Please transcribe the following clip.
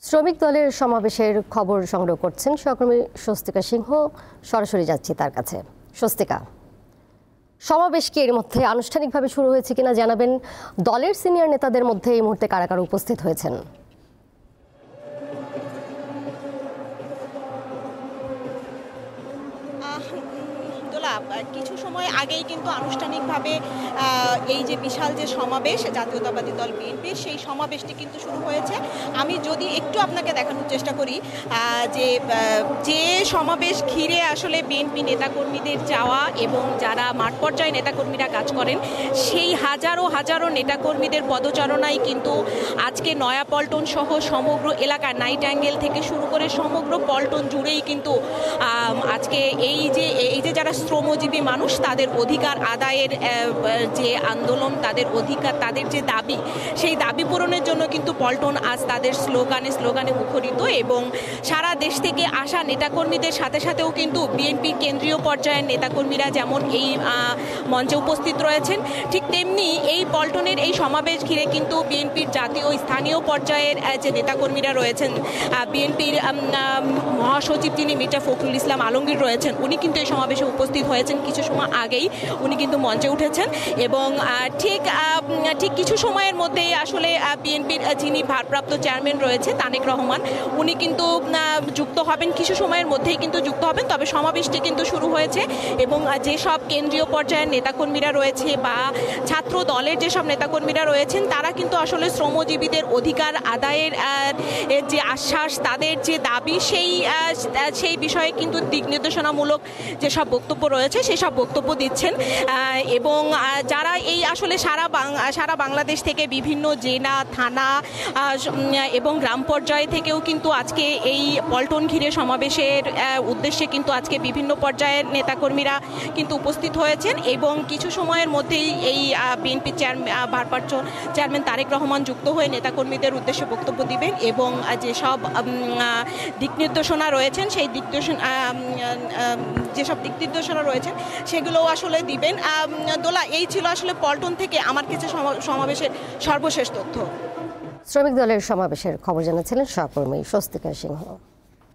শ্রমিক দলের সমাবেশের খবর সংগ্রহ করছেন সহকর্মী স্বস্তিকা সিংহ। সরাসরি যাচ্ছি তার কাছে। স্বস্তিকা, সমাবেশ কি এর মধ্যে আনুষ্ঠানিকভাবে শুরু হয়েছে কিনা জানাবেন। দলের সিনিয়র নেতাদের মধ্যে এই মুহূর্তে কারা কারা উপস্থিত হয়েছেন? কিছু সময় আগেই কিন্তু আনুষ্ঠানিকভাবে এই যে বিশাল যে সমাবেশ জাতীয়তাবাদী দল বিএনপির, সেই সমাবেশটি কিন্তু শুরু হয়েছে। আমি যদি একটু আপনাকে দেখানোর চেষ্টা করি যে সমাবেশ ঘিরে আসলে বিএনপি নেতাকর্মীদের যাওয়া এবং যারা মাঠ পর্যায়ে নেতাকর্মীরা কাজ করেন, সেই হাজারো হাজারো নেতাকর্মীদের পদচারণায় কিন্তু আজকে নয়াপল্টন সহ সমগ্র এলাকার নাইট অ্যাঙ্গেল থেকে শুরু করে সমগ্র পল্টন জুড়েই কিন্তু আজকে এই যে যারা শ্রমজীবী মানুষ, তাদের অধিকার আদায়ের যে আন্দোলন, তাদের অধিকার, তাদের যে দাবি, সেই দাবি পূরণের জন্য কিন্তু পল্টন আজ তাদের স্লোগানে মুখরিত। এবং সারা দেশ থেকে আসা নেতাকর্মীদের সাথে সাথেও কিন্তু বিএনপির কেন্দ্রীয় পর্যায়ের নেতাকর্মীরা যেমন এই মঞ্চে উপস্থিত রয়েছেন, ঠিক তেমনি এই পল্টনের এই সমাবেশ ঘিরে কিন্তু বিএনপির জাতীয় ও স্থানীয় পর্যায়ের যে নেতাকর্মীরা রয়েছেন, বিএনপির মহাসচিব যিনি মির্জা ফখরুল ইসলাম আলমগীর রয়েছেন, উনি কিন্তু এই সমাবেশে উপস্থিত হয়েছেন। কিছু সময় আগেই উনি কিন্তু মঞ্চে উঠেছেন এবং ঠিক কিছু সময়ের মধ্যেই আসলে বিএনপির যিনি ভারপ্রাপ্ত চেয়ারম্যান রয়েছে তারেক রহমান, উনি কিন্তু যুক্ত হবেন, কিছু সময়ের মধ্যেই কিন্তু যুক্ত হবেন। তবে সমাবেশটি কিন্তু শুরু হয়েছে এবং যেসব কেন্দ্রীয় পর্যায়ের নেতাকর্মীরা রয়েছে বা ছাত্র দলের যেসব নেতাকর্মীরা রয়েছেন, তারা কিন্তু আসলে শ্রমজীবীদের অধিকার আদায়ের যে আশ্বাস, তাদের যে দাবি, সেই বিষয়ে কিন্তু দিক নির্দেশনামূলক যেসব বক্তব্য রয়েছে সেসব বক্তব্য দিচ্ছেন। এবং যারা এই আসলে সারা বাংলাদেশ থেকে বিভিন্ন জেলা, থানা এবং গ্রাম পর্যায়ে থেকেও কিন্তু আজকে এই পল্টন ঘিরে সমাবেশের উদ্দেশ্যে কিন্তু আজকে বিভিন্ন পর্যায়ের নেতাকর্মীরা কিন্তু উপস্থিত হয়েছেন। এবং কিছু সময়ের মধ্যেই এই বিএনপি ভারপ্রাপ্ত চেয়ারম্যান তারেক রহমান যুক্ত হয়ে নেতাকর্মীদের উদ্দেশ্যে বক্তব্য দিবেন এবং যেসব দিক নির্দেশনা রয়েছেন, সেই যেসব দিক নির্দেশনা রয়েছেন সেগুলোও আসলে দিবেন। দোলা, এই ছিল আসলে পল্টন থেকে আমার কাছে সমাবেশের সর্বশেষ তথ্য। শ্রমিক দলের সমাবেশের খবর জানাচ্ছিলেন সহকর্মী স্বস্তিকা সিংহ।